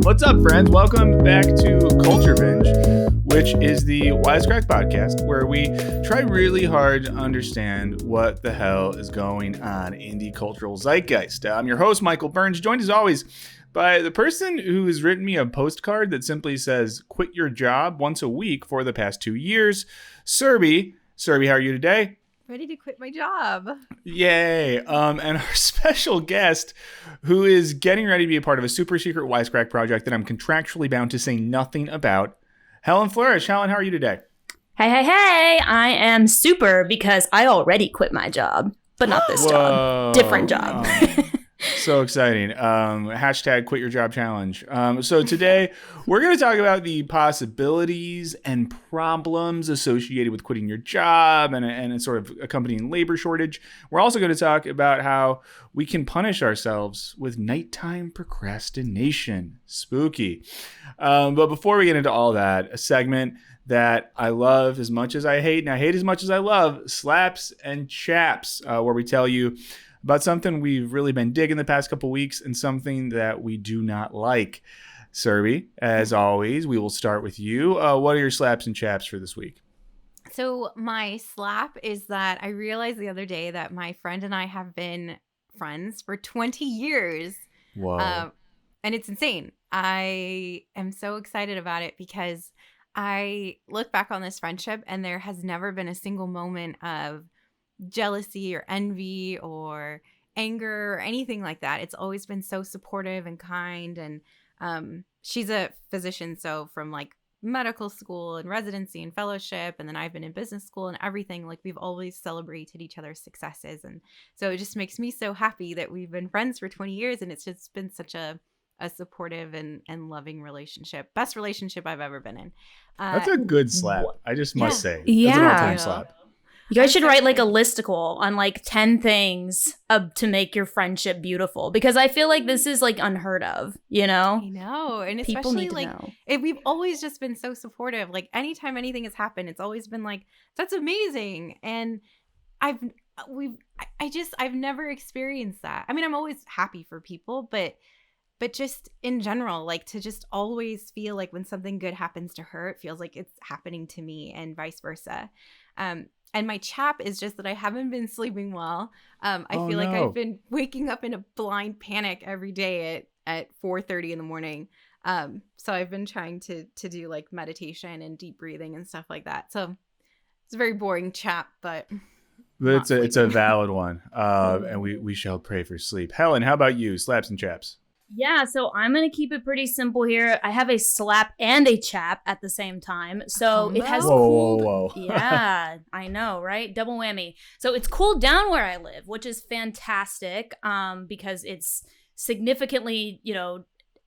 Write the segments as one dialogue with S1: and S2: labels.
S1: What's up, friends? Welcome back to Culture Binge, which is the Wisecrack podcast, where we try really hard to understand what the hell is going on in the cultural zeitgeist. I'm your host, Michael Burns, joined as always by the person who has written me a postcard that simply says, quit your job once a week for the past 2 years, Surbhi. Surbhi, how are you today?
S2: Ready to quit my job.
S1: Yay. And our special guest, who is getting ready to be a part of a super secret Wisecrack project that I'm contractually bound to say nothing about, Helen Flourish. Helen, how are you today?
S3: Hey. I am super because I already quit my job, but not this job. Different job.
S1: So exciting. Hashtag quit your job challenge. So today we're going to talk about the possibilities and problems associated with quitting your job and a sort of accompanying labor shortage. We're also going to talk about how we can punish ourselves with nighttime procrastination. Spooky. But before we get into all that, a segment that I love as much as I hate, and I hate as much as I love, Slaps and Chaps, where we tell you about something we've really been digging the past couple weeks and something that we do not like. Surbhi, as always, we will start with you. What are your slaps and chaps for this week?
S2: So my slap is that I realized the other day that my friend and I have been friends for 20 years.
S1: Whoa.
S2: And it's insane. I am so excited about it because I look back on this friendship and there has never been a single moment of jealousy or envy or anger or anything like that. It's always been so supportive and kind. And she's a physician, so from like medical school and residency and fellowship, and then I've been in business school and everything, like we've always celebrated each other's successes. And so it just makes me so happy that we've been friends for 20 years and it's just been such a supportive and loving relationship. Best relationship I've ever been in.
S1: That's a good slap. I just must say.
S3: Yeah.
S1: That's an all-time slap.
S3: You guys should write like a listicle on like 10 things to make your friendship beautiful, because I feel like this is like unheard of, you know?
S2: I know. And especially
S3: people need to
S2: like
S3: know.
S2: we've always just been so supportive. Like anytime anything has happened, it's always been like, that's amazing. And I've never experienced that. I mean, I'm always happy for people, but just in general, like to just always feel like when something good happens to her, it feels like it's happening to me and vice versa. And my chap is just that I haven't been sleeping well. I feel like I've been waking up in a blind panic every day at 4:30 in the morning. So I've been trying to do like meditation and deep breathing and stuff like that. So it's a very boring chap, but
S1: it's a valid one. And we shall pray for sleep. Helen, how about you? Slaps and chaps.
S3: Yeah, so I'm going to keep it pretty simple here. I have a slap and a chap at the same time. So it has cooled.
S1: Whoa.
S3: Yeah, I know, right? Double whammy. So it's cooled down where I live, which is fantastic because it's significantly,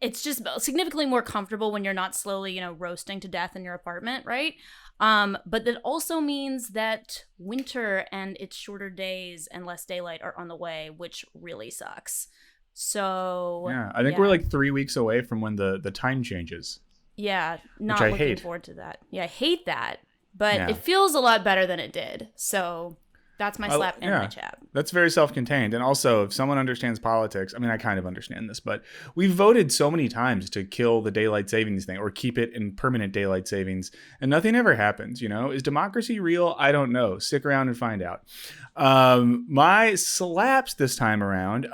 S3: it's just significantly more comfortable when you're not slowly, roasting to death in your apartment, right? But that also means that winter and its shorter days and less daylight are on the way, which really sucks. So
S1: yeah, I think we're like 3 weeks away from when the time changes.
S3: Yeah, not
S1: which I
S3: looking
S1: hate.
S3: forward to that. Yeah, I hate that, but it feels a lot better than it did. So that's my slap and my chap.
S1: That's very self-contained. And also, if someone understands politics, I mean, I kind of understand this, but we've voted so many times to kill the daylight savings thing or keep it in permanent daylight savings, and nothing ever happens, Is democracy real? I don't know. Stick around and find out. My slaps this time around.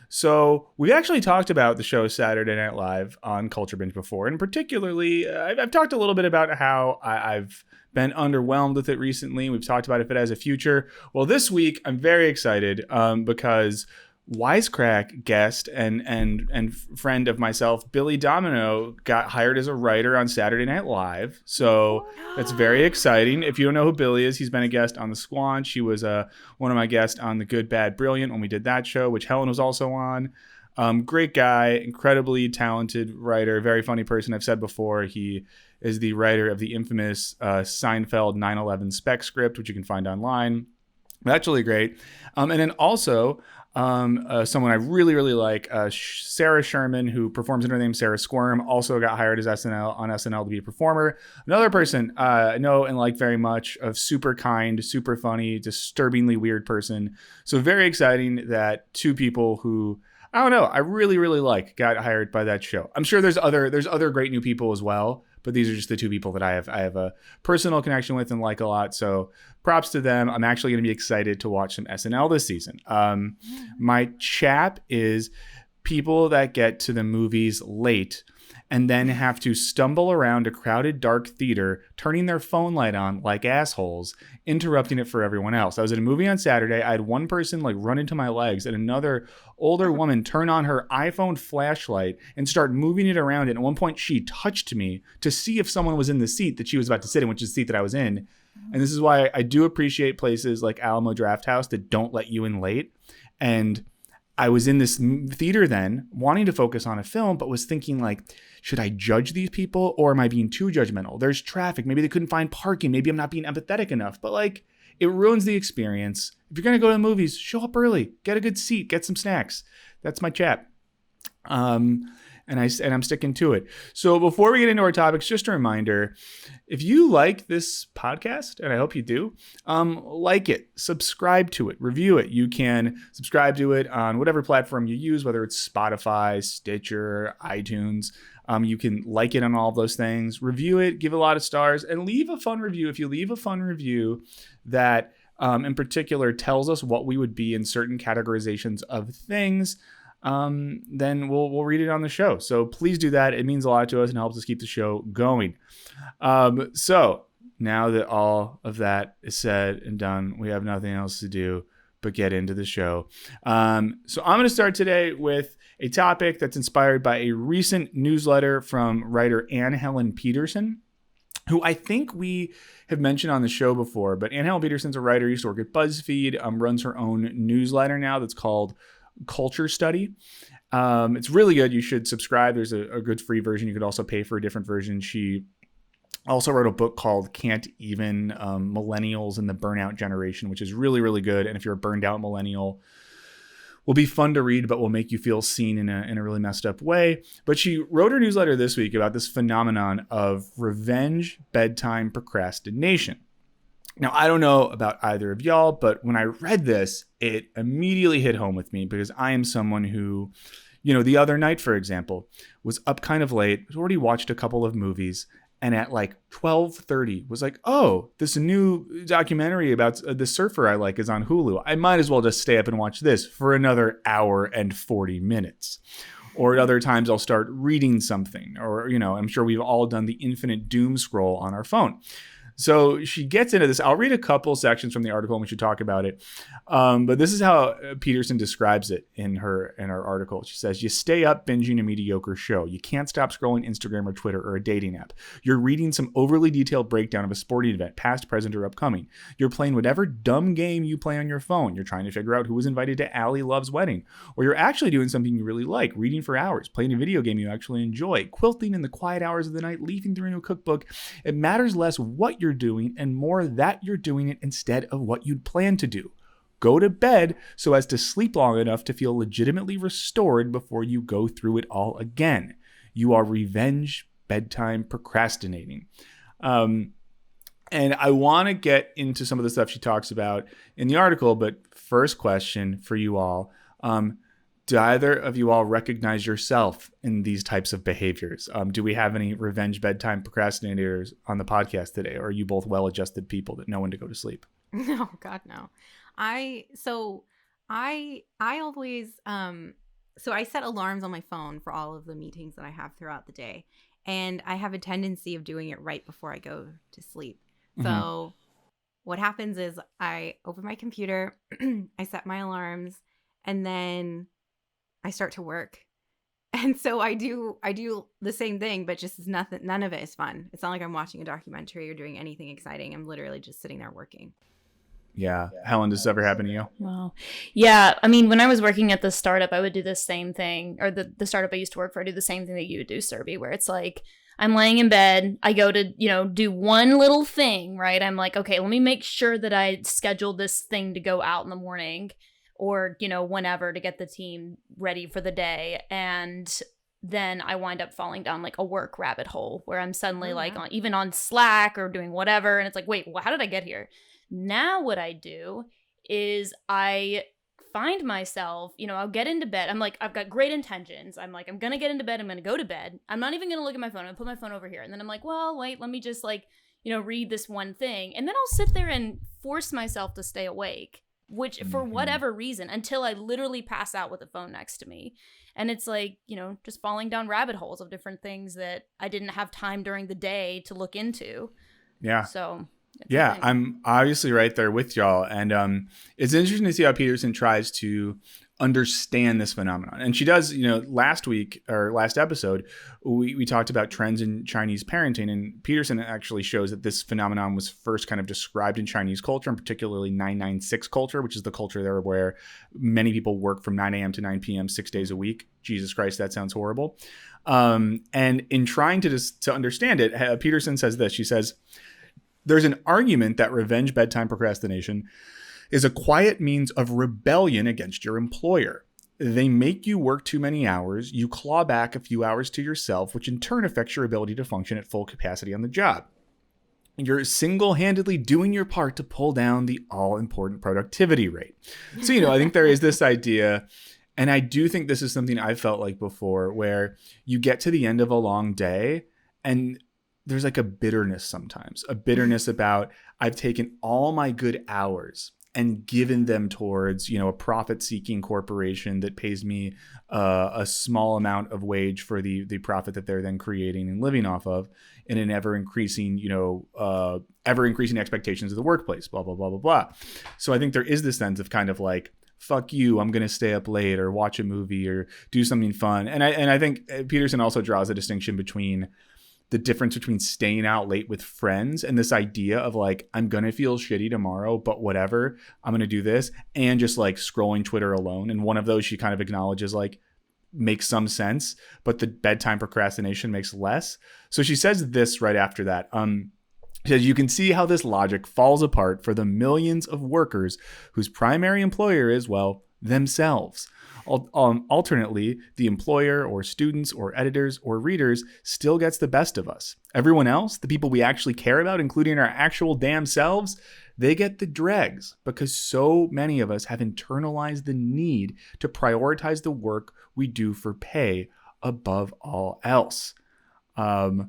S1: So we actually talked about the show Saturday Night Live on Culture Binge before, and particularly, I've talked a little bit about how I've been underwhelmed with it recently. We've talked about if it has a future. Well, this week I'm very excited because Wisecrack guest and friend of myself, Billy Domino, got hired as a writer on Saturday Night Live. So that's very exciting. If you don't know who Billy is, he's been a guest on The Squanch. She was one of my guests on The Good, Bad, Brilliant when we did that show, which Helen was also on. Great guy, incredibly talented writer, very funny person. I've said before, he is the writer of the infamous Seinfeld 9/11 spec script, which you can find online. That's really great. And then also, Someone I really, really like, Sarah Sherman, who performs under the name Sarah Squirm, also got hired as SNL to be a performer. Another person I know and like very much, of super kind, super funny, disturbingly weird person. So very exciting that two people who, I don't know, I really, really like, got hired by that show. I'm sure there's other great new people as well, but these are just the two people that I have a personal connection with and like a lot. So props to them. I'm actually going to be excited to watch some SNL this season. My chap is people that get to the movies late and then have to stumble around a crowded, dark theater, turning their phone light on like assholes, interrupting it for everyone else. I was at a movie on Saturday. I had one person like run into my legs and another older woman turn on her iPhone flashlight and start moving it around. And at one point she touched me to see if someone was in the seat that she was about to sit in, which is the seat that I was in. And this is why I do appreciate places like Alamo Drafthouse that don't let you in late. And I was in this theater then wanting to focus on a film, but was thinking like, should I judge these people or am I being too judgmental? There's traffic. Maybe they couldn't find parking. Maybe I'm not being empathetic enough, but like it ruins the experience. If you're going to go to the movies, show up early, get a good seat, get some snacks. That's my chat. And I'm sticking to it. So before we get into our topics, just a reminder, if you like this podcast, and I hope you do, like it, subscribe to it, review it. You can subscribe to it on whatever platform you use, whether it's Spotify, Stitcher, iTunes. You can like it on all of those things, review it, give a lot of stars, and leave a fun review. If you leave a fun review that in particular tells us what we would be in certain categorizations of things, then we'll read it on the show. So please do that. It means a lot to us and helps us keep the show going. So now that all of that is said and done, we have nothing else to do but get into the show. So I'm going to start today with a topic that's inspired by a recent newsletter from writer Helen Peterson, who I think we have mentioned on the show before. But Helen Peterson's a writer, used to work at BuzzFeed, runs her own newsletter now that's called Culture Study. It's really good. You should subscribe. There's a good free version. You could also pay for a different version. She also wrote a book called Can't Even, Millennials and the Burnout Generation, which is really, really good. And if you're a burned out millennial, will be fun to read, but will make you feel seen in a really messed up way. But she wrote her newsletter this week about this phenomenon of revenge bedtime procrastination. Now, I don't know about either of y'all, but when I read this, it immediately hit home with me because I am someone who, the other night, for example, was up kind of late, already watched a couple of movies, and at like 12:30 was like, oh, this new documentary about the surfer I like is on Hulu. I might as well just stay up and watch this for another hour and 40 minutes. Or at other times I'll start reading something, or, I'm sure we've all done the infinite doom scroll on our phone. So she gets into this. I'll read a couple sections from the article and we should talk about it. But this is how Peterson describes it in her article. She says, you stay up binging a mediocre show. You can't stop scrolling Instagram or Twitter or a dating app. You're reading some overly detailed breakdown of a sporting event, past, present, or upcoming. You're playing whatever dumb game you play on your phone. You're trying to figure out who was invited to Allie Love's wedding. Or you're actually doing something you really like, reading for hours, playing a video game you actually enjoy, quilting in the quiet hours of the night, leafing through a new cookbook. It matters less what you're doing and more that you're doing it instead of what you'd plan to do. Go to bed so as to sleep long enough to feel legitimately restored before you go through it all again. You are revenge bedtime procrastinating. And I want to get into some of the stuff she talks about in the article, but first question for you all. Do either of you all recognize yourself in these types of behaviors? Do we have any revenge bedtime procrastinators on the podcast today? Or are you both well-adjusted people that know when to go to sleep?
S2: No, God, no. I always, so I set alarms on my phone for all of the meetings that I have throughout the day. And I have a tendency of doing it right before I go to sleep. So what happens is I open my computer, I set my alarms, and then I start to work. And so I do the same thing, but just none of it is fun. It's not like I'm watching a documentary or doing anything exciting. I'm literally just sitting there working.
S1: Yeah. Helen, does this ever happen to you?
S3: Wow. Yeah. I mean, when I was working at the startup, I would do the same thing, or the startup I used to work for, I do the same thing that you would do, Surbhi, where it's like, I'm laying in bed, I go to, do one little thing, right? I'm like, okay, let me make sure that I scheduled this thing to go out in the morning. or, whenever to get the team ready for the day. And then I wind up falling down like a work rabbit hole where I'm suddenly even on Slack or doing whatever. And it's like, wait, how did I get here? Now what I do is I find myself, I'll get into bed. I'm like, I've got great intentions. I'm like, I'm going to get into bed. I'm going to go to bed. I'm not even going to look at my phone. I'm going to put my phone over here. And then I'm like, well, wait, let me just read this one thing. And then I'll sit there and force myself to stay awake, which for whatever reason, until I literally pass out with the phone next to me. And it's like, just falling down rabbit holes of different things that I didn't have time during the day to look into.
S1: Yeah.
S3: So
S1: yeah, I'm obviously right there with y'all. And it's interesting to see how Peterson tries to understand this phenomenon. And she does, last episode, we talked about trends in Chinese parenting. And Peterson actually shows that this phenomenon was first kind of described in Chinese culture, and particularly 996 culture, which is the culture there where many people work from 9 a.m. to 9 p.m. 6 days a week. Jesus Christ, that sounds horrible. And in trying to understand it, Peterson says this. She says, there's an argument that revenge bedtime procrastination is a quiet means of rebellion against your employer. They make you work too many hours, you claw back a few hours to yourself, which in turn affects your ability to function at full capacity on the job. You're single-handedly doing your part to pull down the all-important productivity rate. So, I think there is this idea, and I do think this is something I've felt like before, where you get to the end of a long day and there's like a bitterness sometimes, a bitterness about I've taken all my good hours and given them towards, a profit-seeking corporation that pays me a small amount of wage for the profit that they're then creating and living off of, in an ever-increasing expectations of the workplace, blah, blah, blah, blah, blah. So I think there is this sense of kind of like, fuck you, I'm going to stay up late or watch a movie or do something fun. And I think Peterson also draws a distinction between the difference between staying out late with friends and this idea of like, I'm going to feel shitty tomorrow, but whatever, I'm going to do this, and just like scrolling Twitter alone. And one of those she kind of acknowledges like makes some sense, but the bedtime procrastination makes less. So she says this right after that. She says, you can see how this logic falls apart for the millions of workers whose primary employer is, well, themselves. Alternately, the employer or students or editors or readers still gets the best of us. Everyone else, the people we actually care about, including our actual damn selves, they get the dregs because so many of us have internalized the need to prioritize the work we do for pay above all else. So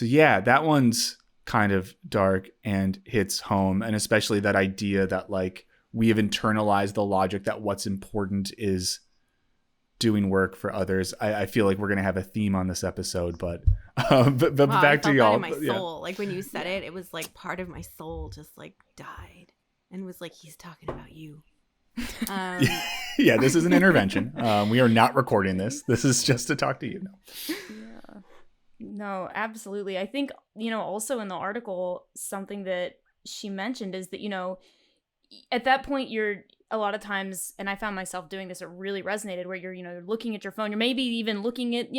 S1: yeah, that one's kind of dark and hits home, and especially that idea that like we have internalized the logic that what's important is doing work for others. I feel like we're going to have a theme on this episode, but
S2: wow,
S1: back to y'all.
S2: That in my soul. Like when you said it was like part of my soul just like died and was like, he's talking about you.
S1: Yeah, this is an intervention. We are not recording this. This is just to talk to you.
S3: Yeah. No, absolutely. I think, also in the article, something that she mentioned is that, at that point, you're a lot of times, and I found myself doing this, it really resonated, where you're looking at your phone, you're maybe even looking at,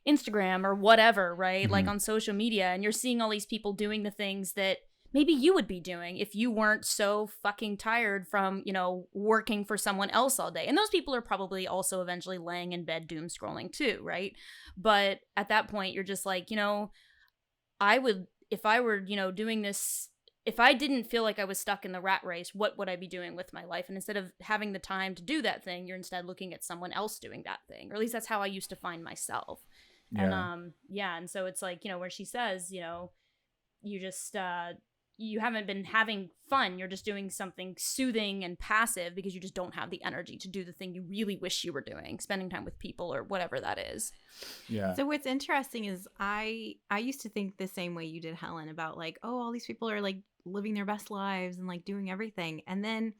S3: Instagram or whatever, right?
S1: Mm-hmm.
S3: Like on social media, and you're seeing all these people doing the things that maybe you would be doing if you weren't so fucking tired from, working for someone else all day. And those people are probably also eventually laying in bed doom scrolling too, right? But at that point, you're just like, I would, if I were, doing this, if I didn't feel like I was stuck in the rat race, what would I be doing with my life? And instead of having the time to do that thing, you're instead looking at someone else doing that thing. Or at least that's how I used to find myself.
S1: Yeah.
S3: And and so it's like, where she says, you just you haven't been having fun. You're just doing something soothing and passive because you just don't have the energy to do the thing you really wish you were doing, spending time with people or whatever that is.
S1: Yeah.
S2: So what's interesting is I used to think the same way you did, Helen, about like, oh, all these people are like living their best lives and like doing everything. And then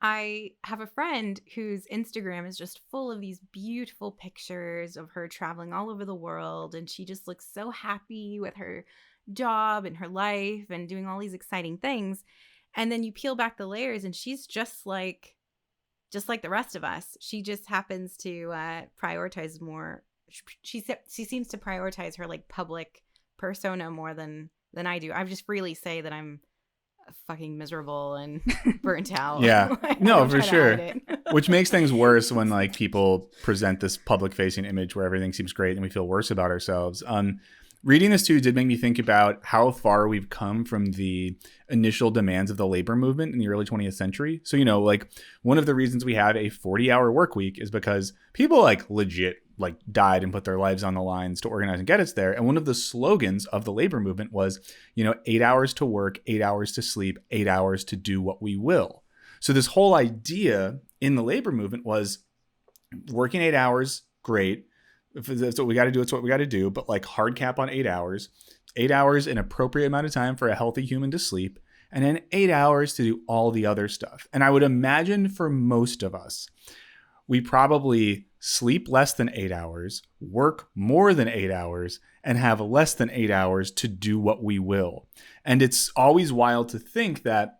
S2: I have a friend whose Instagram is just full of these beautiful pictures of her traveling all over the world. And she just looks so happy with her job and her life and doing all these exciting things. And then you peel back the layers and she's just like the rest of us. She just happens to prioritize more. She seems to prioritize her like public persona more than I do. I just freely say that I'm fucking miserable and burnt out.
S1: Yeah.
S2: I
S1: No,
S2: don't
S1: for
S2: try to
S1: sure.
S2: hide it.
S1: Which makes things worse when like people present this public facing image where everything seems great and we feel worse about ourselves. Reading this too did make me think about how far we've come from the initial demands of the labor movement in the early 20th century. So, like one of the reasons we have a 40-hour work week is because people like legit like died and put their lives on the lines to organize and get us there. And one of the slogans of the labor movement was, 8 hours to work, 8 hours to sleep, 8 hours to do what we will. So this whole idea in the labor movement was working 8 hours, great. If that's what we got to do, it's what we got to do. But like hard cap on 8 hours, 8 hours, an appropriate amount of time for a healthy human to sleep, and then 8 hours to do all the other stuff. And I would imagine for most of us, we probably sleep less than 8 hours, work more than 8 hours, and have less than 8 hours to do what we will. And it's always wild to think that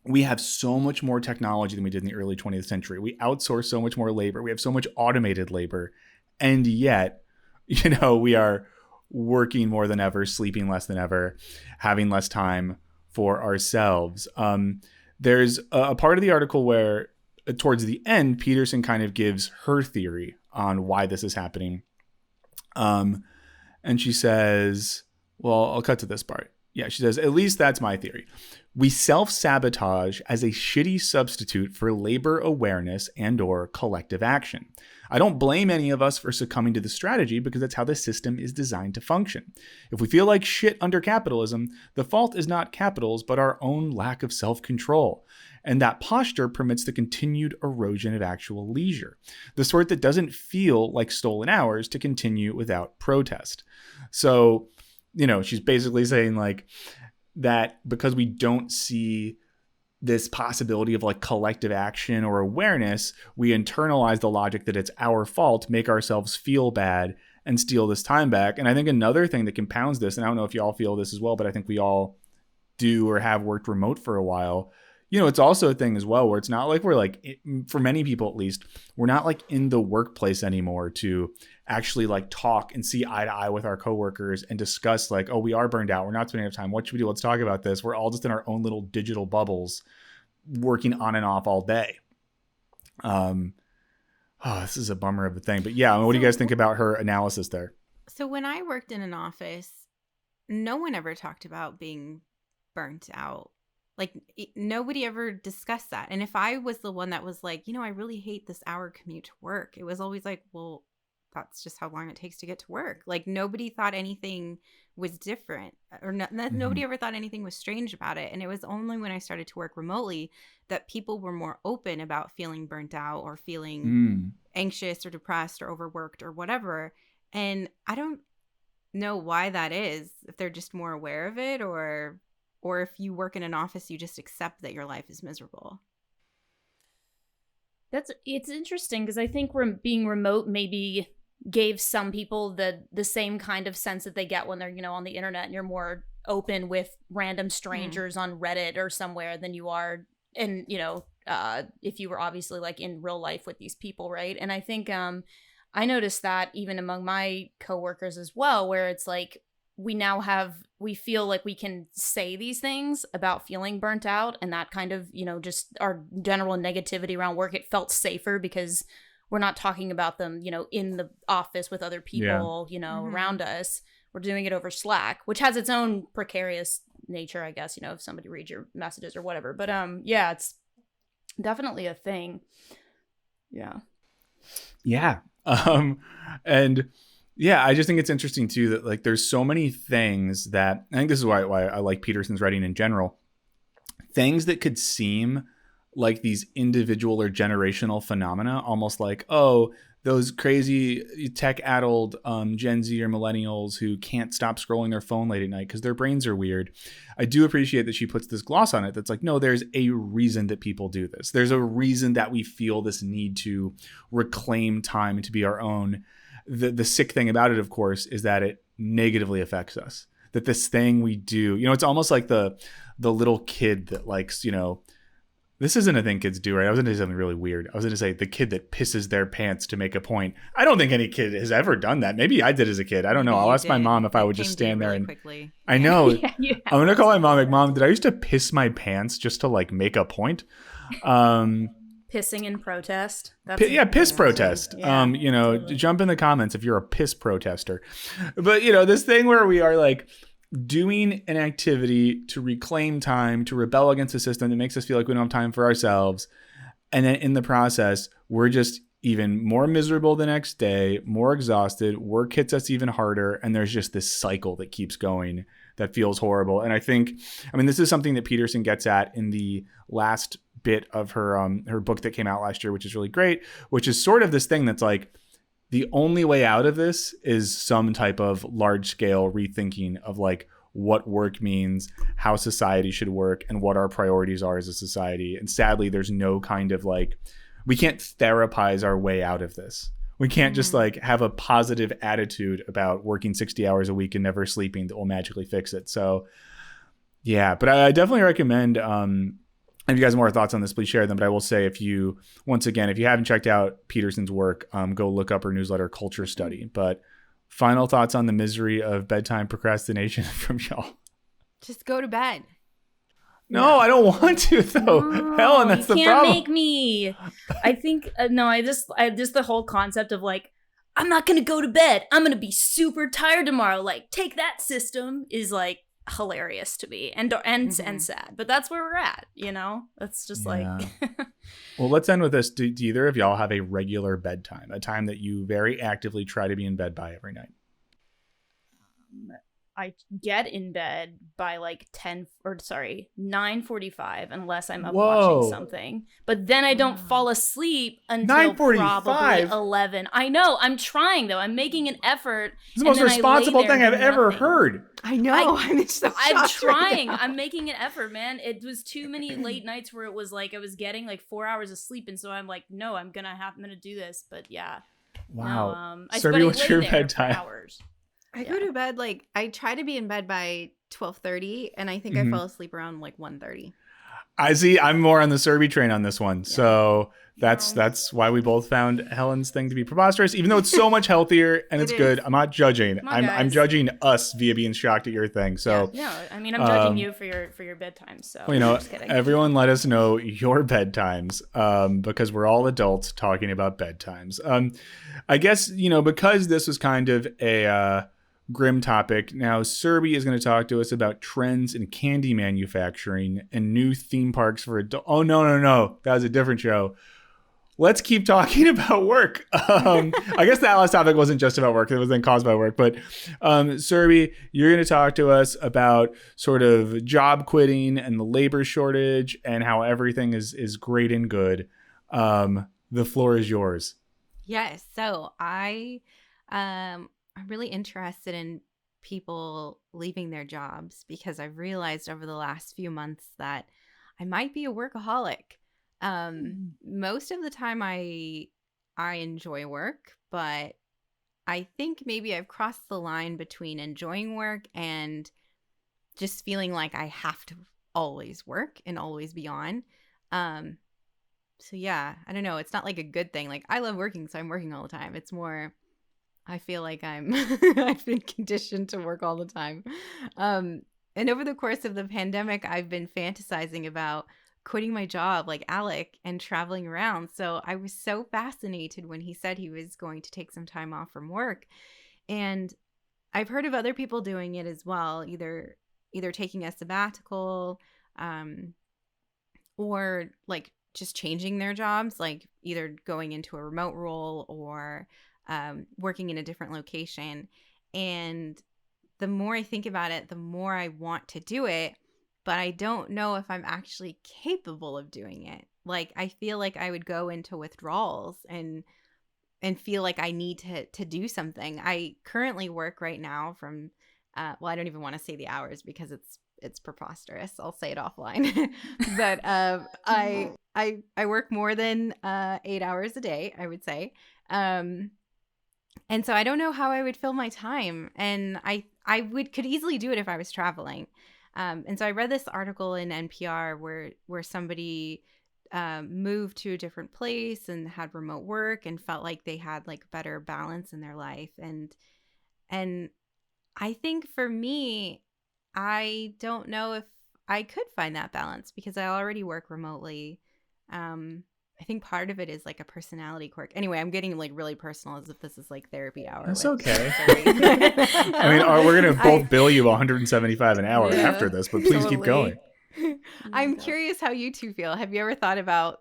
S1: we have so much more technology than we did in the early 20th century. We outsource so much more labor. We have so much automated labor. And yet, we are working more than ever, sleeping less than ever, having less time for ourselves. There's a part of the article where towards the end, Peterson kind of gives her theory on why this is happening. And she says, well, I'll cut to this part. Yeah, she says, at least that's my theory. We self-sabotage as a shitty substitute for labor awareness and or collective action. I don't blame any of us for succumbing to the strategy because that's how the system is designed to function. If we feel like shit under capitalism, the fault is not capital's, but our own lack of self-control. And that posture permits the continued erosion of actual leisure, the sort that doesn't feel like stolen hours to continue without protest. So, she's basically saying like that because we don't see this possibility of like collective action or awareness, we internalize the logic that it's our fault, make ourselves feel bad, and steal this time back. And I think another thing that compounds this, and I don't know if you all feel this as well, but I think we all do or have worked remote for a while. It's also a thing as well where it's not like we're like, for many people at least, we're not like in the workplace anymore to actually like talk and see eye to eye with our coworkers and discuss like, oh, we are burned out. We're not spending enough time. What should we do? Let's talk about this. We're all just in our own little digital bubbles working on and off all day. This is a bummer of a thing. But yeah, what do you guys think about her analysis there?
S2: So when I worked in an office, no one ever talked about being burnt out. Like nobody ever discussed that. And if I was the one that was like, I really hate this hour commute to work, it was always like, well, that's just how long it takes to get to work. Like nobody thought anything was different or nobody ever thought anything was strange about it. And it was only when I started to work remotely that people were more open about feeling burnt out or feeling anxious or depressed or overworked or whatever. And I don't know why that is, if they're just more aware of it or if you work in an office, you just accept that your life is miserable.
S3: It's interesting because I think being remote maybe gave some people the same kind of sense that they get when they're, on the internet and you're more open with random strangers on Reddit or somewhere than you are and if you were obviously like in real life with these people, right? And I think I noticed that even among my coworkers as well, where it's like we feel like we can say these things about feeling burnt out, and that kind of, just our general negativity around work, it felt safer because we're not talking about them, in the office with other people, around us. We're doing it over Slack, which has its own precarious nature, I guess, if somebody reads your messages or whatever. But yeah, it's definitely a thing. Yeah.
S1: Yeah. And yeah, I just think it's interesting too that like there's so many things that I think this is why I like Peterson's writing in general. Things that could seem like these individual or generational phenomena, almost like, oh, those crazy tech-addled Gen Z or millennials who can't stop scrolling their phone late at night because their brains are weird. I do appreciate that she puts this gloss on it that's like, no, there's a reason that people do this. There's a reason that we feel this need to reclaim time and to be our own. The sick thing about it, of course, is that it negatively affects us. That this thing we do, it's almost like the little kid that likes, This isn't a thing kids do, right? I was going to say something really weird. I was going to say the kid that pisses their pants to make a point. I don't think any kid has ever done that. Maybe I did as a kid. I don't know. I'll ask my mom if I would just stand there and
S2: quickly.
S1: I know.
S3: Yeah,
S1: I'm going to call my mom. Like, Mom, did I used to piss my pants just to like make a point?
S3: Pissing in protest.
S1: Piss protest.
S3: Yeah,
S1: Totally. Jump in the comments if you're a piss protester. But this thing where we are like doing an activity to reclaim time, to rebel against a system that makes us feel like we don't have time for ourselves. And then in the process, we're just even more miserable the next day, more exhausted, work hits us even harder. And there's just this cycle that keeps going that feels horrible. And I think, this is something that Peterson gets at in the last bit of her book that came out last year, which is really great, which is sort of this thing that's like, the only way out of this is some type of large scale rethinking of like what work means, how society should work, and what our priorities are as a society. And sadly, there's no kind of like, we can't therapize our way out of this. We can't just like have a positive attitude about working 60 hours a week and never sleeping that will magically fix it. So yeah, but I definitely recommend, if you guys have more thoughts on this, please share them. But I will say, if you haven't checked out Peterson's work, go look up her newsletter, Culture Study. But final thoughts on the misery of bedtime procrastination from y'all?
S2: Just go to bed.
S1: No, I don't want to though.
S3: No,
S1: Helen, that's the problem.
S3: You can't make me. I think I just the whole concept of like, I'm not gonna go to bed. I'm gonna be super tired tomorrow. Like, take that system is like hilarious to me and sad, but that's where we're at. That's just like.
S1: Well, let's end with this. Do either of y'all have a regular bedtime, a time that you very actively try to be in bed by every night?
S3: I get in bed by like 9:45 unless I'm up watching something. But then I don't fall asleep until probably 11. I know. I'm trying though. I'm making an effort.
S1: It's the most responsible thing I've ever heard.
S2: I know. I'm
S3: trying. I'm making an effort, man. It was too many late nights where it was like I was getting like 4 hours of sleep, and so I'm like, no, I'm gonna do this. But yeah.
S1: Wow.
S3: No,
S1: Surbhi, what's your bedtime?
S2: I go to bed I try to be in bed by 12:30, and I think I fell asleep around like 1:30.
S1: I see. I'm more on the Surbhi train on this one. Yeah. So that's why we both found Helen's thing to be preposterous, even though it's so much healthier and it's good. I'm not judging. I'm judging us via being shocked at your thing. So
S3: no, I'm judging you for your bedtime. So
S1: everyone let us know your bedtimes, because we're all adults talking about bedtimes. I guess, because this was kind of a grim topic. Now, Surbhi is going to talk to us about trends in candy manufacturing and new theme parks for adults. Oh, no. That was a different show. Let's keep talking about work. I guess that last topic wasn't just about work. It was then caused by work. But Surbhi, you're going to talk to us about sort of job quitting and the labor shortage and how everything is great and good. The floor is yours.
S2: Yes. So I'm really interested in people leaving their jobs because I've realized over the last few months that I might be a workaholic. Most of the time I enjoy work, but I think maybe I've crossed the line between enjoying work and just feeling like I have to always work and always be on. So yeah, I don't know. It's not like a good thing. Like, I love working, so I'm working all the time. It's more, I feel like I've been conditioned to work all the time. And over the course of the pandemic, I've been fantasizing about quitting my job like Alec and traveling around. So I was so fascinated when he said he was going to take some time off from work. And I've heard of other people doing it as well, either taking a sabbatical, or like just changing their jobs, like either going into a remote role or working in a different location. And the more I think about it, the more I want to do it, but I don't know if I'm actually capable of doing it. Like, I feel like I would go into withdrawals and feel like I need to do something. I currently work right now from well, I don't even want to say the hours because it's preposterous. I'll say it offline. But I work more than 8 hours a day, I would say. And so I don't know how I would fill my time. And I could easily do it if I was traveling. And so I read this article in NPR where somebody moved to a different place and had remote work and felt like they had like better balance in their life. And I think for me, I don't know if I could find that balance because I already work remotely. I think part of it is like a personality quirk. Anyway, I'm getting like really personal as if this is like therapy hour.
S1: That's okay. I mean, we're going to both bill you $175 an hour after this, but please keep going.
S2: I'm curious how you two feel. Have you ever thought about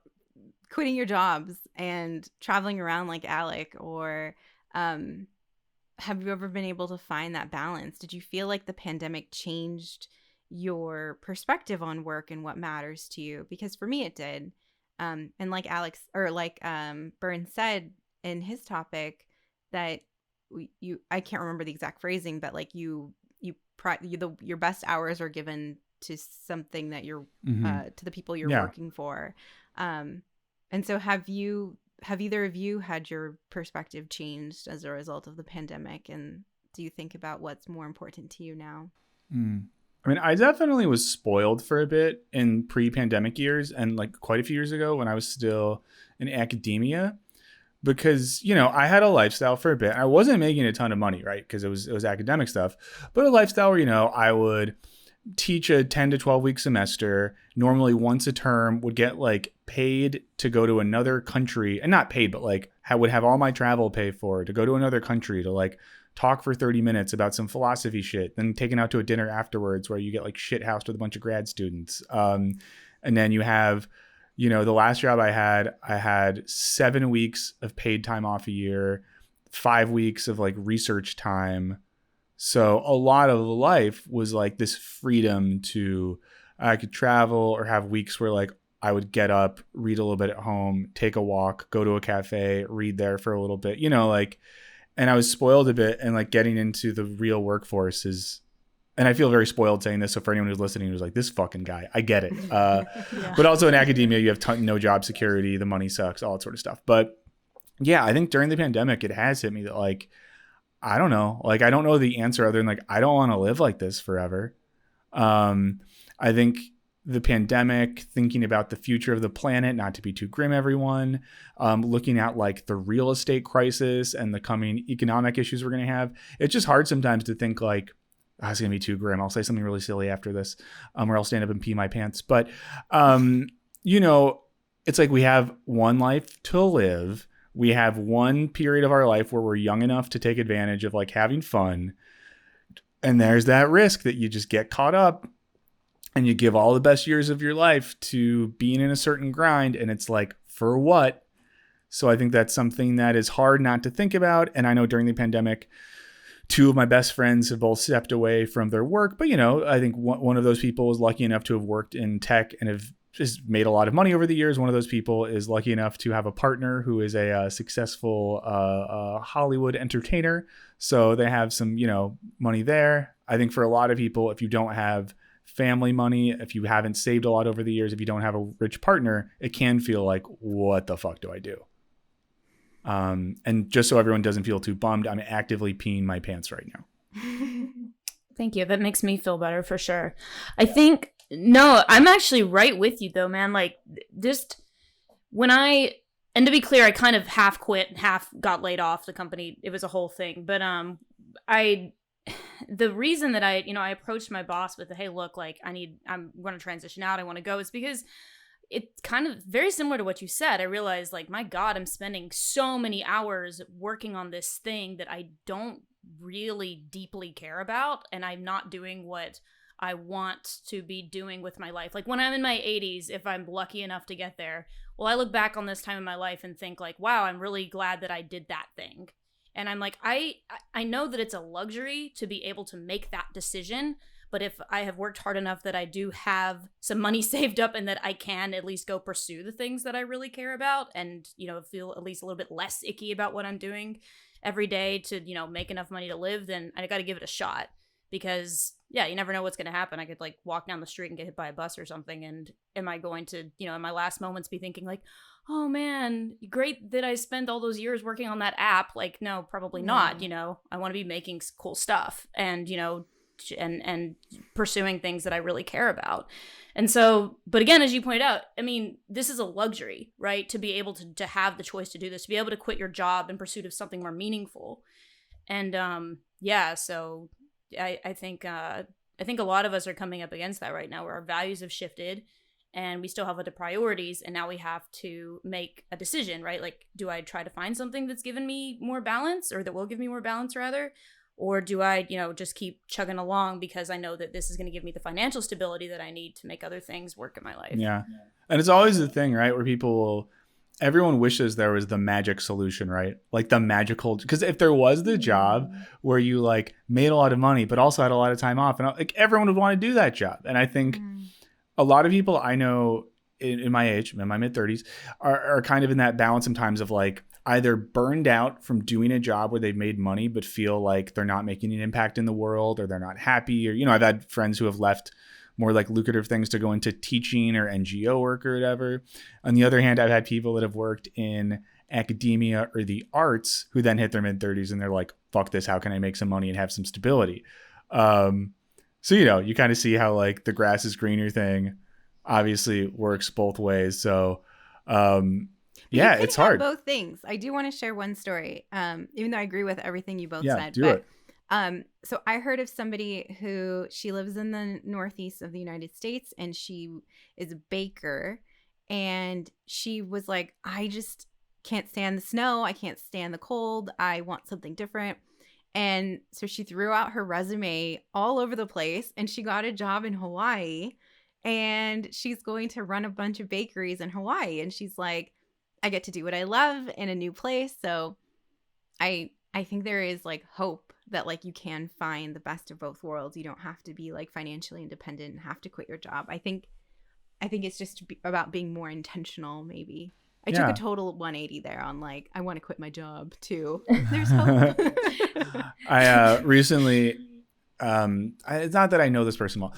S2: quitting your jobs and traveling around like Alec, or have you ever been able to find that balance? Did you feel like the pandemic changed your perspective on work and what matters to you? Because for me, it did. And like Byrne said in his topic, that I can't remember the exact phrasing, but like your best hours are given to something that you're to the people you're working for. And so have either of you had your perspective changed as a result of the pandemic, and do you think about what's more important to you now?
S1: I mean, I definitely was spoiled for a bit in pre-pandemic years and like quite a few years ago when I was still in academia, because, you know, I had a lifestyle for a bit. I wasn't making a ton of money, right? Because it was academic stuff, but a lifestyle where, you know, I would teach a 10 to 12 week semester, normally once a term, would get like paid to go to another country, and not paid, but like would have all my travel paid for to go to another country to like talk for 30 minutes about some philosophy shit, then taken out to a dinner afterwards where you get like shit housed with a bunch of grad students. And then you have, you know, the last job I had 7 weeks of paid time off a year, 5 weeks of like research time. So a lot of life was like this freedom to, I could travel or have weeks where like I would get up, read a little bit at home, take a walk, go to a cafe, read there for a little bit, you know, like, and I was spoiled a bit, and like getting into the real workforce is, and I feel very spoiled saying this. So for anyone who's listening who's like, this fucking guy, I get it. But also in academia, you have no job security, the money sucks, all that sort of stuff. But yeah, I think during the pandemic, it has hit me that like, I don't know. Like, I don't know the answer other than like, I don't want to live like this forever. I think the pandemic, thinking about the future of the planet, not to be too grim, everyone, looking at like the real estate crisis and the coming economic issues we're going to have. It's just hard sometimes to think like, oh, it's going to be too grim. I'll say something really silly after this, or I'll stand up and pee my pants. But, you know, it's like we have one life to live. We have one period of our life where we're young enough to take advantage of like having fun. And there's that risk that you just get caught up and you give all the best years of your life to being in a certain grind. And it's like, for what? So I think that's something that is hard not to think about. And I know during the pandemic, 2 of my best friends have both stepped away from their work. But, you know, I think one of those people is lucky enough to have worked in tech and have just made a lot of money over the years. One of those people is lucky enough to have a partner who is a successful Hollywood entertainer. So they have some, you know, money there. I think for a lot of people, if you don't have family money, if you haven't saved a lot over the years, if you don't have a rich partner, it can feel like, what the fuck do I do? And just so everyone doesn't feel too bummed, I'm actively peeing my pants right now.
S3: Thank you. That makes me feel better for sure. I think, no, I'm actually right with you though, man. Like, just when and to be clear, I kind of half quit, half got laid off the company. It was a whole thing. But the reason that I approached my boss with, hey, look, like I'm going to transition out, I want to go, is because it's kind of very similar to what you said. I realized, like, my God, I'm spending so many hours working on this thing that I don't really deeply care about, and I'm not doing what I want to be doing with my life. Like, when I'm in my 80s, if I'm lucky enough to get there, well, I look back on this time in my life and think like, wow, I'm really glad that I did that thing. And I'm like, I know that it's a luxury to be able to make that decision, but if I have worked hard enough that I do have some money saved up and that I can at least go pursue the things that I really care about and, you know, feel at least a little bit less icky about what I'm doing every day to, you know, make enough money to live, then I got to give it a shot. Because, yeah, you never know what's going to happen. I could, like, walk down the street and get hit by a bus or something. And am I going to, you know, in my last moments be thinking, like, oh, man, great that I spent all those years working on that app. Like, no, probably not. You know, I want to be making cool stuff. And, you know, and pursuing things that I really care about. And so, but again, as you pointed out, I mean, this is a luxury, right? To be able to have the choice to do this, to be able to quit your job in pursuit of something more meaningful. And so I think a lot of us are coming up against that right now, where our values have shifted and we still have other priorities, and now we have to make a decision, right? Like, do I try to find something that's given me more balance, or that will give me more balance rather? Or do I, just keep chugging along because I know that this is going to give me the financial stability that I need to make other things work in my life?
S1: Yeah. And it's always the thing, right? Where everyone wishes there was the magic solution, right? Like the magical, because if there was the job where you like made a lot of money, but also had a lot of time off, and like everyone would want to do that job. And I think a lot of people I know in my age, in my mid 30s, are kind of in that balance sometimes of like either burned out from doing a job where they've made money, but feel like they're not making an impact in the world, or they're not happy. Or, I've had friends who have left more like lucrative things to go into teaching or NGO work or whatever. On the other hand, I've had people that have worked in academia or the arts who then hit their mid 30s and they're like, fuck this, how can I make some money and have some stability? So, you kind of see how like the grass is greener thing obviously works both ways. So, yeah, it's hard.
S2: Both things. I do want to share one story, even though I agree with everything you both said.
S1: Do it.
S2: So I heard of somebody who, she lives in the Northeast of the United States, and she is a baker, and she was like, I just can't stand the snow. I can't stand the cold. I want something different. And so she threw out her resume all over the place, and she got a job in Hawaii, and she's going to run a bunch of bakeries in Hawaii. And she's like, I get to do what I love in a new place. So I think there is like hope that like you can find the best of both worlds. You don't have to be like financially independent and have to quit your job. I think it's just about being more intentional. Maybe I took a total 180 there on like, I want to quit my job too. There's hope.
S1: I recently, it's not that I know this person well.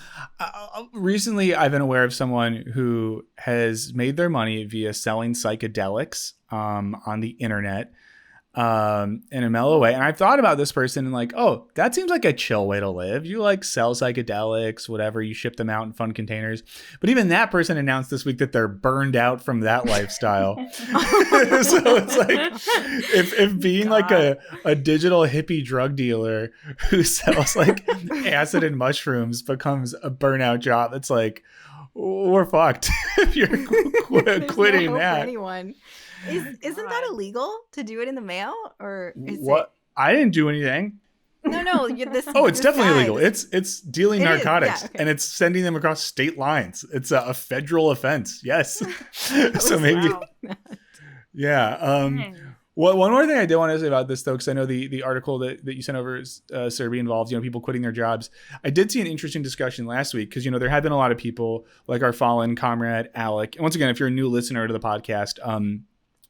S1: Recently, I've been aware of someone who has made their money via selling psychedelics on the internet in a mellow way. And I've thought about this person and like, oh, that seems like a chill way to live. You like sell psychedelics, whatever, you ship them out in fun containers. But even that person announced this week that they're burned out from that lifestyle. So it's like, if being like a digital hippie drug dealer who sells like acid and mushrooms becomes a burnout job, it's like, we're fucked if you're quitting
S2: no
S1: that.
S2: Anyone. Isn't that illegal to do it in the mail, or is
S1: what? I didn't do anything.
S2: No.
S1: It's definitely illegal. It's dealing narcotics,
S2: okay.
S1: And it's sending them across state lines. It's a federal offense. Yes. So maybe. Wow. Yeah. One more thing I did want to say about this, though, because I know the article that you sent over, Surbhi, involves people quitting their jobs. I did see an interesting discussion last week because there have been a lot of people like our fallen comrade Alec. And once again, if you're a new listener to the podcast,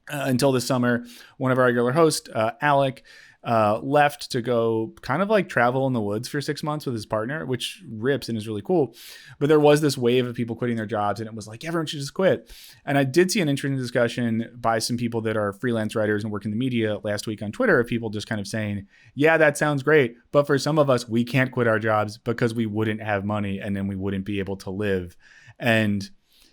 S1: until this summer, one of our regular hosts, Alec, left to go kind of like travel in the woods for 6 months with his partner, which rips and is really cool. But there was this wave of people quitting their jobs, and it was like, everyone should just quit. And I did see an interesting discussion by some people that are freelance writers and work in the media last week on Twitter, of people just kind of saying, yeah, that sounds great. But for some of us, we can't quit our jobs because we wouldn't have money, and then we wouldn't be able to live. And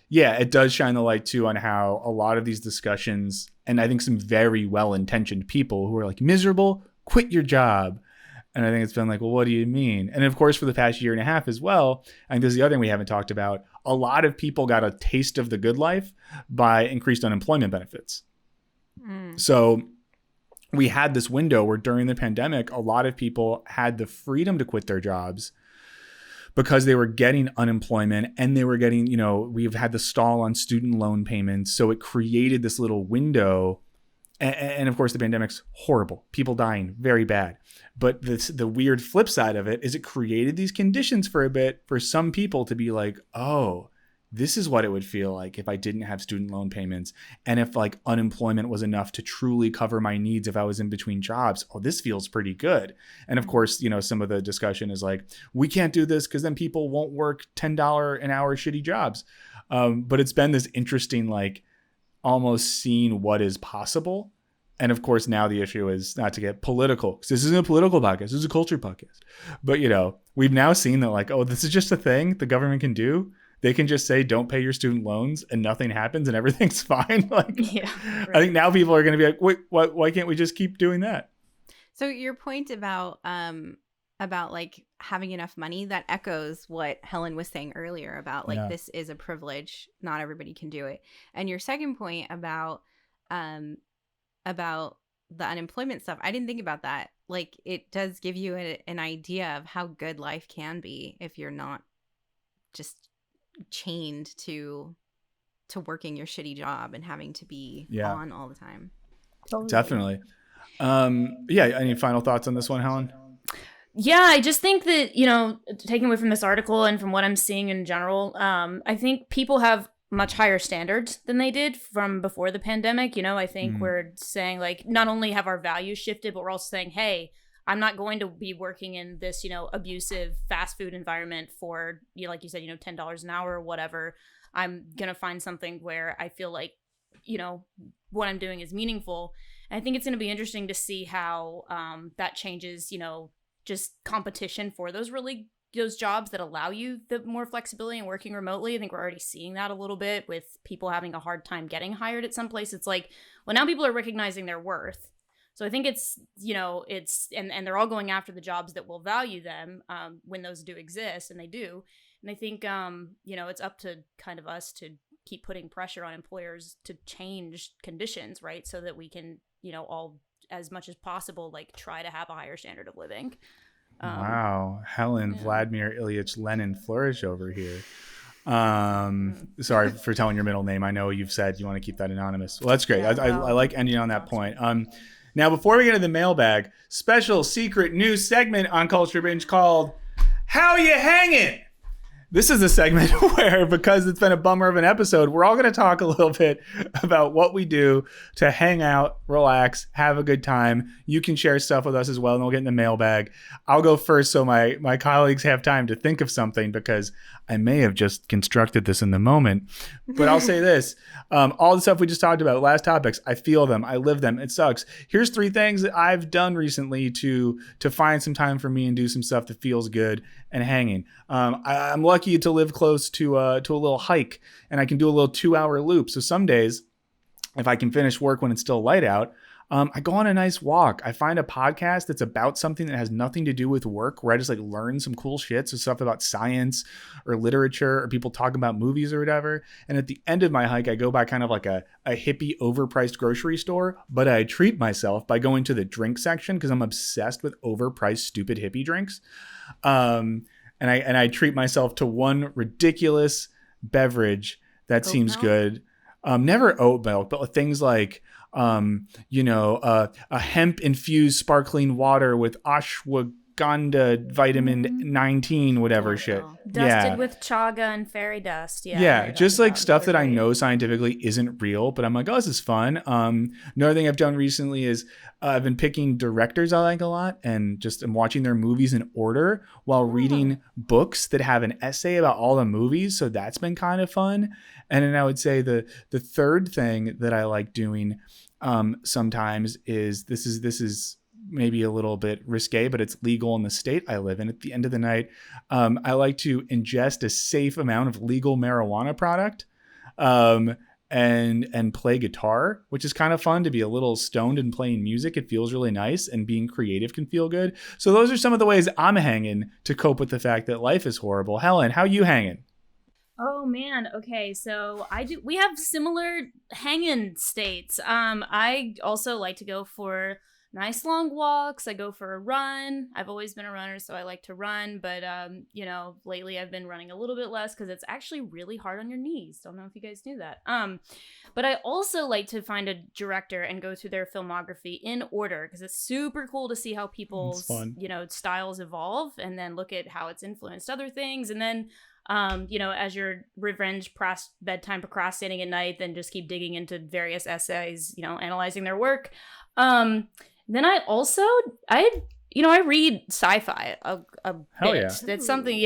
S1: yeah, it does shine the light too on how a lot of these discussions, and I think some very well-intentioned people who are like, miserable, quit your job. And I think it's been like, well, what do you mean? And of course, for the past year and a half as well, I think this is the other thing we haven't talked about. A lot of people got a taste of the good life by increased unemployment benefits. So we had this window where during the pandemic, a lot of people had the freedom to quit their jobs because they were getting unemployment, and they were getting, we've had the stall on student loan payments. So it created this little window. And of course, the pandemic's horrible. People dying, very bad. But the weird flip side of it is it created these conditions for a bit for some people to be like, oh, this is what it would feel like if I didn't have student loan payments, and if like unemployment was enough to truly cover my needs if I was in between jobs. Oh, this feels pretty good. And of course, some of the discussion is like, we can't do this because then people won't work $10 an hour shitty jobs. But it's been this interesting, like almost seeing what is possible And of course, now the issue is not to get political, because this isn't a political podcast, this is a culture podcast. But, we've now seen that like, oh, this is just a thing the government can do. They can just say, don't pay your student loans and nothing happens and everything's fine. Like,
S3: Yeah, right.
S1: I think now people are going to be like, wait, why can't we just keep doing that?
S2: So your point about like having enough money, that echoes what Helen was saying earlier about like, this is a privilege. Not everybody can do it. And your second point about the unemployment stuff, I didn't think about that. Like, it does give you an idea of how good life can be if you're not just chained to working your shitty job and having to be on all the time.
S3: Totally.
S1: Definitely. Any final thoughts on this one, Helen?
S3: Yeah, I just think that, taking away from this article and from what I'm seeing in general, I think people have much higher standards than they did from before the pandemic. I think we're saying like, not only have our values shifted, but we're also saying, hey, I'm not going to be working in this, abusive fast food environment for, like you said, $10 an hour or whatever. I'm going to find something where I feel like, what I'm doing is meaningful. And I think it's going to be interesting to see how that changes, just competition for those jobs that allow you the more flexibility and working remotely. I think we're already seeing that a little bit with people having a hard time getting hired at some place. It's like, well, now people are recognizing their worth. So I think it's, and they're all going after the jobs that will value them when those do exist, and they do. And I think, it's up to kind of us to keep putting pressure on employers to change conditions, right? So that we can, all as much as possible, like try to have a higher standard of living.
S1: Wow. Helen Vladimir Ilyich Lenin flourish over here. Sorry for telling your middle name. I know you've said you want to keep that anonymous. Well, that's great.
S2: Yeah,
S1: I like ending on that point. Now, before we get to the mailbag, special secret new segment on Culture Binge called How Ya Hangin'? This is a segment where, because it's been a bummer of an episode, we're all going to talk a little bit about what we do to hang out, relax, have a good time. You can share stuff with us as well, and we'll get in the mailbag. I'll go first so my colleagues have time to think of something, because I may have just constructed this in the moment. But I'll say this. All the stuff we just talked about, last topics, I feel them. I live them. It sucks. Here's 3 things that I've done recently to find some time for me and do some stuff that feels good and hanging. I'm lucky to live close to a little hike, and I can do a little 2-hour loop. So some days, if I can finish work when it's still light out, I go on a nice walk. I find a podcast that's about something that has nothing to do with work, where I just like learn some cool shit. So stuff about science or literature, or people talking about movies or whatever. And at the end of my hike, I go by kind of like a hippie overpriced grocery store, but I treat myself by going to the drink section, because I'm obsessed with overpriced stupid hippie drinks. And I treat myself to one ridiculous beverage that seems
S2: milk?
S1: Good. Never oat milk, but things like a hemp infused sparkling water with ashwagandha vitamin 19, whatever shit.
S3: Dusted with chaga and fairy dust.
S1: Yeah, just like stuff that I know scientifically isn't real, but I'm like, oh, this is fun. Another thing I've done recently is I've been picking directors I like a lot, and just I'm watching their movies in order while reading books that have an essay about all the movies. So that's been kind of fun. And then I would say the third thing that I like doing sometimes is this is maybe a little bit risque, but it's legal in the state I live in. At the end of the night, I like to ingest a safe amount of legal marijuana product and play guitar, which is kind of fun to be a little stoned and playing music. It feels really nice, and being creative can feel good. So those are some of the ways I'm hanging to cope with the fact that life is horrible. Helen, how you hanging?
S3: Oh man, okay, so we have similar hanging states. I also like to go for nice long walks. I go for a run. I've always been a runner, so I like to run, but lately I've been running a little bit less because it's actually really hard on your knees. Don't know if you guys knew that. But I also like to find a director and go through their filmography in order, because it's super cool to see how people's styles evolve, and then look at how it's influenced other things, and then as your bedtime procrastinating at night, then just keep digging into various essays, analyzing their work. Then I read sci-fi a bit.
S1: Yeah.
S3: That's something,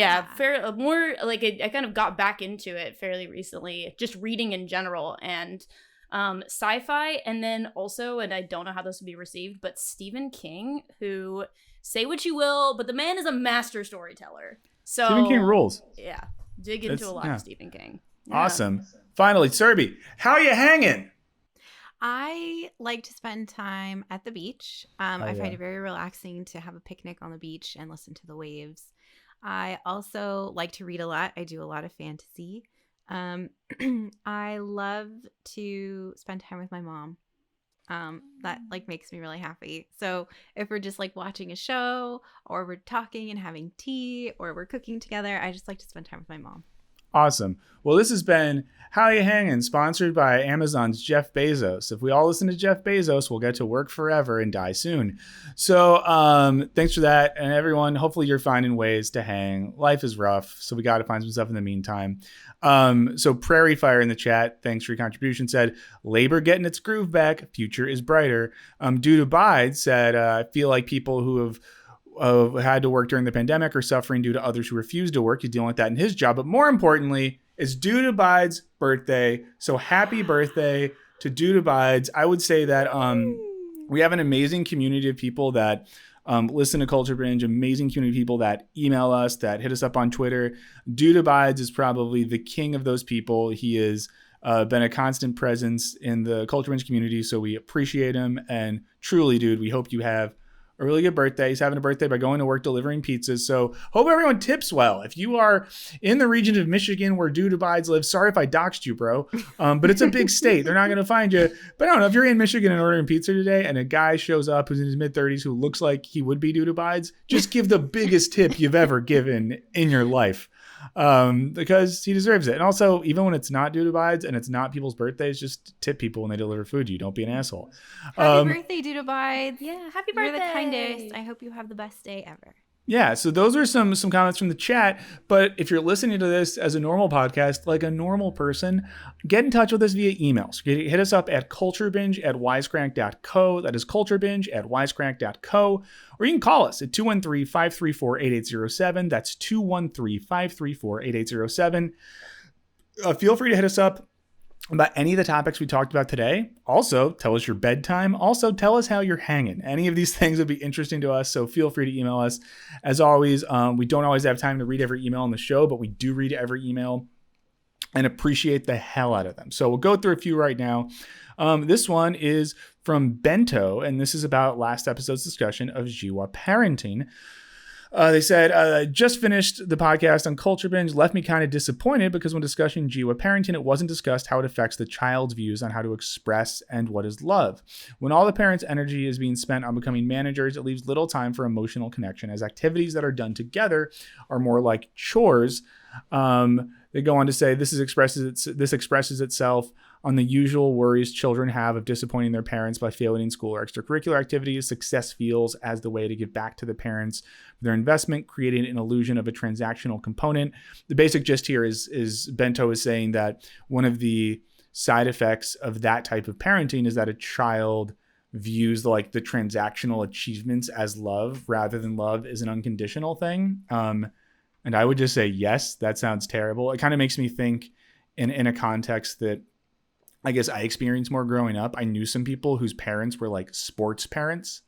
S3: more like I kind of got back into it fairly recently, just reading in general. And Sci-fi, and then also, and I don't know how this would be received, but Stephen King, who, say what you will, but the man is a master storyteller. So
S1: Stephen King rules.
S3: Yeah, dig into a lot of Stephen King. Yeah.
S1: Awesome. Finally, Surbhi, how you hanging?
S2: I like to spend time at the beach. I find it very relaxing to have a picnic on the beach and listen to the waves. I also like to read a lot. I do a lot of fantasy. I love to spend time with my mom. That like makes me really happy. So if we're just like watching a show, or we're talking and having tea, or we're cooking together, I just like to spend time with my mom.
S1: Awesome. Well, this has been How You Hangin', sponsored by Amazon's Jeff Bezos. If we all listen to Jeff Bezos, we'll get to work forever and die soon. So thanks for that. And everyone, hopefully you're finding ways to hang. Life is rough, so we got to find some stuff in the meantime. So Prairie Fire in the chat, thanks for your contribution, said, labor getting its groove back. Future is brighter. Due to Bide said, I feel like people who have had to work during the pandemic or suffering due to others who refuse to work. He's dealing with that in his job. But more importantly, it's due to Bides' birthday. So happy birthday to Due to Bides. I would say that we have an amazing community of people that listen to Culture Binge, amazing community of people that email us, that hit us up on Twitter. Due to Bides is probably the king of those people. He has been a constant presence in the Culture Binge community. So we appreciate him. And truly, dude, we hope you have a really good birthday. He's having a birthday by going to work delivering pizzas. So hope everyone tips well. If you are in the region of Michigan where Due to Bides lives, sorry if I doxed you, bro. But it's a big state. They're not going to find you. But I don't know, if you're in Michigan and ordering pizza today and a guy shows up who's in his mid-30s who looks like he would be Due to Bides, just give the biggest tip you've ever given in your life. Because he deserves it. And also, even when it's not Due to Bides and it's not people's birthdays, just tip people when they deliver food to you. Don't be an asshole.
S2: Happy birthday, Due to Bides.
S3: Yeah, happy birthday.
S2: You're the kindest. I hope you have the best day ever.
S1: Yeah, so those are some comments from the chat. But if you're listening to this as a normal podcast, like a normal person, get in touch with us via email. So hit us up at culturebinge@wisecrack.co. That is culturebinge@wisecrack.co. Or you can call us at 213-534-8807. That's 213-534-8807. Feel free to hit us up about any of the topics we talked about today. Also, tell us your bedtime. Also, tell us how you're hanging. Any of these things would be interesting to us, so feel free to email us. As always, we don't always have time to read every email on the show, but we do read every email and appreciate the hell out of them. So we'll go through a few right now. This one is from Bento, and this is about last episode's discussion of Jiwa parenting. They said, just finished the podcast on Culture Binge, left me kind of disappointed because when discussing Jiwa parenting, it wasn't discussed how it affects the child's views on how to express and what is love. When all the parents' energy is being spent on becoming managers, it leaves little time for emotional connection, as activities that are done together are more like chores. They go on to say this expresses itself on the usual worries children have of disappointing their parents by failing in school or extracurricular activities. Success feels as the way to give back to the parents for their investment, creating an illusion of a transactional component. The basic gist here is Bento is saying that one of the side effects of that type of parenting is that a child views the transactional achievements as love rather than love as an unconditional thing. And I would just say, yes, that sounds terrible. It kind of makes me think in a context that I guess I experienced more growing up. I knew some people whose parents were like sports parents,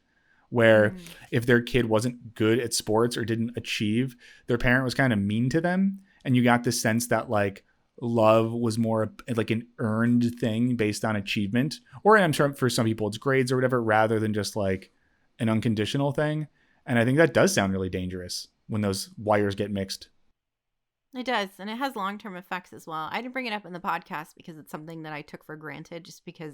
S1: where if their kid wasn't good at sports or didn't achieve, their parent was kind of mean to them. And you got the sense that like love was more like an earned thing based on achievement. Or I'm sure for some people it's grades or whatever, rather than just like an unconditional thing. And I think that does sound really dangerous when those wires get mixed.
S2: It does, and it has long-term effects as well. I didn't bring it up in the podcast because it's something that I took for granted, just because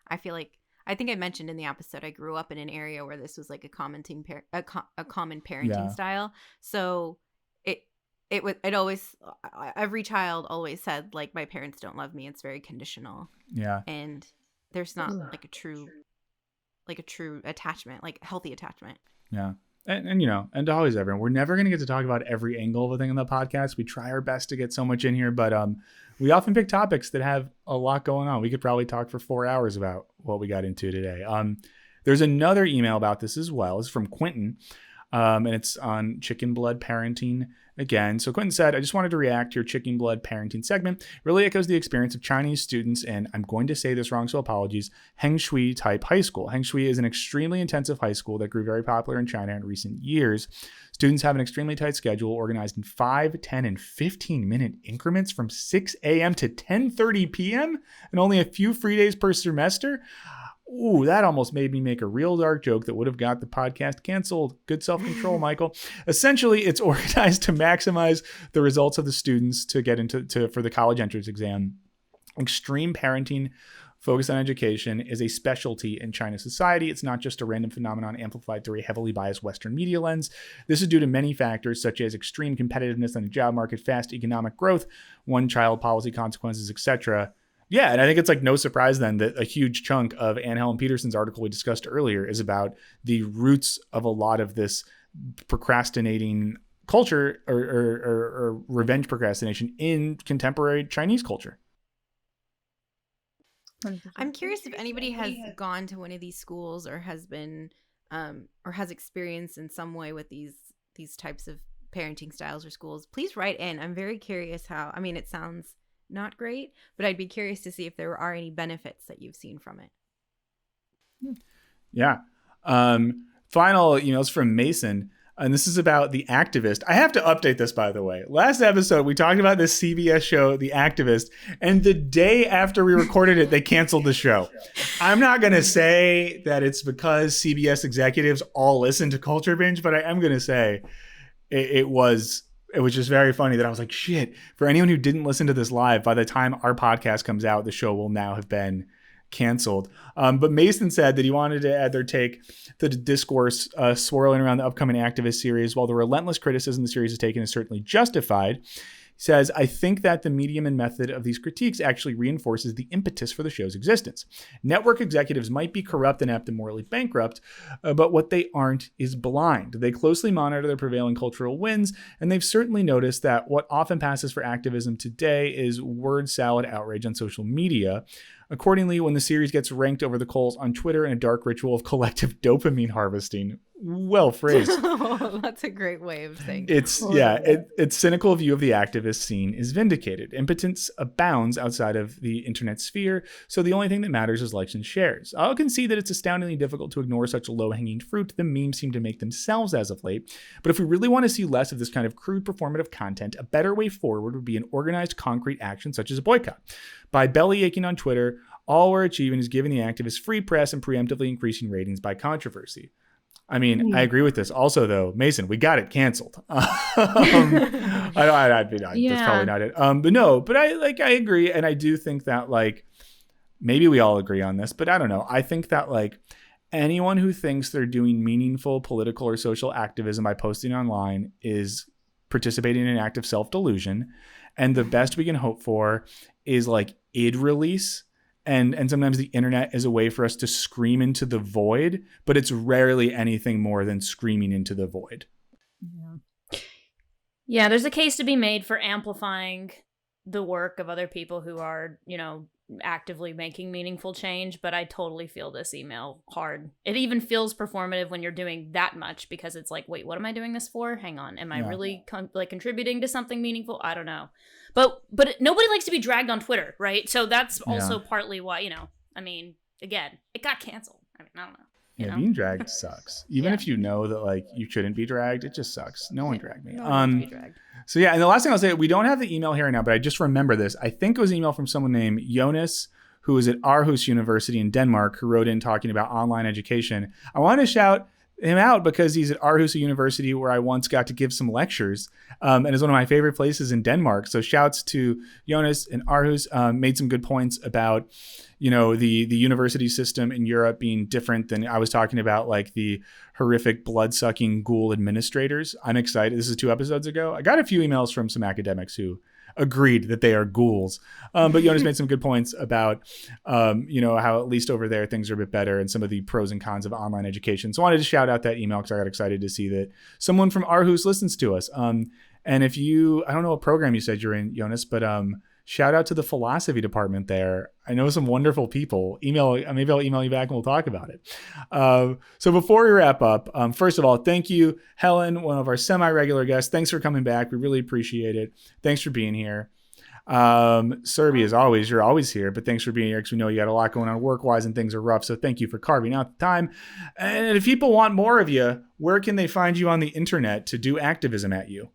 S2: I feel like, I think I mentioned in the episode, I grew up in an area where this was like a common parenting style. So it always, every child always said like, my parents don't love me. It's very conditional.
S1: Yeah.
S2: And there's not like a true attachment, like healthy attachment.
S1: Yeah. And you know, and to always everyone, we're never going to get to talk about every angle of a thing in the podcast. We try our best to get so much in here, but we often pick topics that have a lot going on. We could probably talk for 4 hours about what we got into today. There's another email about this as well. It's from Quentin. and it's on chicken blood parenting again. So Quentin said, I just wanted to react to your chicken blood parenting segment. It really echoes the experience of Chinese students in, I'm going to say this wrong, so apologies, Hengshui type high school. Hengshui is an extremely intensive high school that grew very popular in China in recent years. Students have an extremely tight schedule organized in 5, 10, and 15-minute increments from 6 a.m. to 10:30 p.m. and only a few free days per semester. Ooh, that almost made me make a real dark joke that would have got the podcast canceled. Good self-control, Michael. Essentially, it's organized to maximize the results of the students to get for the college entrance exam. Extreme parenting focused on education is a specialty in China's society. It's not just a random phenomenon amplified through a heavily biased Western media lens. This is due to many factors, such as extreme competitiveness on the job market, fast economic growth, one-child policy consequences, etc. Yeah, and I think it's like no surprise then that a huge chunk of Anne Helen Peterson's article we discussed earlier is about the roots of a lot of this procrastinating culture or revenge procrastination in contemporary Chinese culture.
S2: I'm curious if anybody has gone to one of these schools or has been or has experience in some way with these types of parenting styles or schools. Please write in. I'm very curious how. I mean, it sounds not great, but I'd be curious to see if there are any benefits that you've seen from it.
S1: Yeah. Final emails from Mason. And this is about The Activist. I have to update this, by the way. Last episode, we talked about this CBS show, The Activist, and the day after we recorded it, they canceled the show. I'm not going to say that it's because CBS executives all listen to Culture Binge, but I am going to say it was just very funny that I was like, shit, for anyone who didn't listen to this live, by the time our podcast comes out, the show will now have been canceled. But Mason said that he wanted to add their take to the discourse swirling around the upcoming Activist series. While the relentless criticism the series has taken is certainly justified, he says, I think that the medium and method of these critiques actually reinforces the impetus for the show's existence. Network executives might be corrupt, inept, and morally bankrupt, but what they aren't is blind. They closely monitor the prevailing cultural winds, and they've certainly noticed that what often passes for activism today is word salad outrage on social media. Accordingly, when the series gets ranked over the coals on Twitter in a dark ritual of collective dopamine harvesting, well phrased.
S2: Oh, that's a great way of saying
S1: Its cynical view of the activist scene is vindicated. Impotence abounds outside of the internet sphere, so the only thing that matters is likes and shares. I'll concede that it's astoundingly difficult to ignore such low-hanging fruit. The memes seem to make themselves as of late. But if we really want to see less of this kind of crude performative content, a better way forward would be an organized concrete action such as a boycott. By belly aching on Twitter, all we're achieving is giving the activists free press and preemptively increasing ratings by controversy. I mean, I agree with this. Also, though, Mason, we got it canceled. That's probably not it. But I agree, and I do think that like maybe we all agree on this, but I don't know. I think that like anyone who thinks they're doing meaningful political or social activism by posting online is participating in an act of self-delusion, and the best we can hope for is like id release. And sometimes the internet is a way for us to scream into the void, but it's rarely anything more than screaming into the void.
S3: Yeah, there's a case to be made for amplifying the work of other people who are, actively making meaningful change, but I totally feel this email hard. It even feels performative when you're doing that much because it's like, wait, what am I doing this for? Hang on. Am I really contributing to something meaningful? I don't know. But nobody likes to be dragged on Twitter, right? So that's also partly why, again, it got canceled. I don't know.
S1: Being dragged sucks. Even if you know that like you shouldn't be dragged, it just sucks. No one dragged me.
S2: No one wants to be dragged.
S1: So yeah, and the last thing I'll say, we don't have the email here right now, but I just remember this. I think it was an email from someone named Jonas, who is at Aarhus University in Denmark, who wrote in talking about online education. I want to shout him out because he's at Aarhus University, where I once got to give some lectures, and is one of my favorite places in Denmark. So shouts to Jonas and Aarhus. Made some good points about, the university system in Europe being different than I was talking about, like the horrific blood-sucking ghoul administrators. I'm excited. This is 2 episodes ago. I got a few emails from some academics who agreed that they are ghouls. But Jonas made some good points about, how at least over there things are a bit better and some of the pros and cons of online education. So I wanted to shout out that email because I got excited to see that someone from Aarhus listens to us. And if I don't know what program you said you're in, Jonas, but shout out to the philosophy department there. I know some wonderful people. Maybe I'll email you back and we'll talk about it. So before we wrap up, first of all, thank you, Helen, one of our semi-regular guests. Thanks for coming back. We really appreciate it. Thanks for being here. Surbhi, as always, you're always here, but thanks for being here because we know you got a lot going on work-wise and things are rough. So thank you for carving out the time. And if people want more of you, where can they find you on the internet to do activism at you?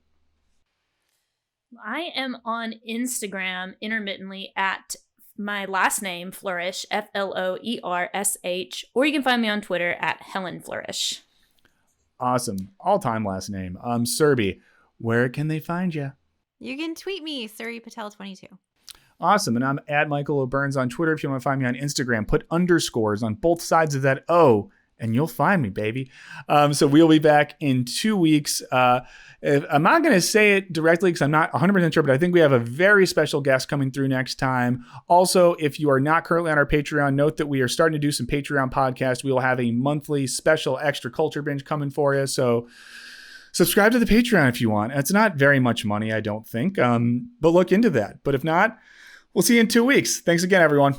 S3: I am on Instagram intermittently at my last name, Flourish, Floersh, or you can find me on Twitter at Helen Flourish.
S1: Awesome. All-time last name. Surbhi, where can they find you?
S2: You can tweet me, Suri Patel 22.
S1: Awesome. And I'm at Michael O'Burns on Twitter. If you want to find me on Instagram, put underscores on both sides of that O, and you'll find me, baby. So we'll be back in 2 weeks. I'm not going to say it directly because I'm not 100% sure, but I think we have a very special guest coming through next time. Also, if you are not currently on our Patreon, note that we are starting to do some Patreon podcasts. We will have a monthly special extra culture binge coming for you. So subscribe to the Patreon if you want. It's not very much money, I don't think, but look into that. But if not, we'll see you in 2 weeks. Thanks again, everyone.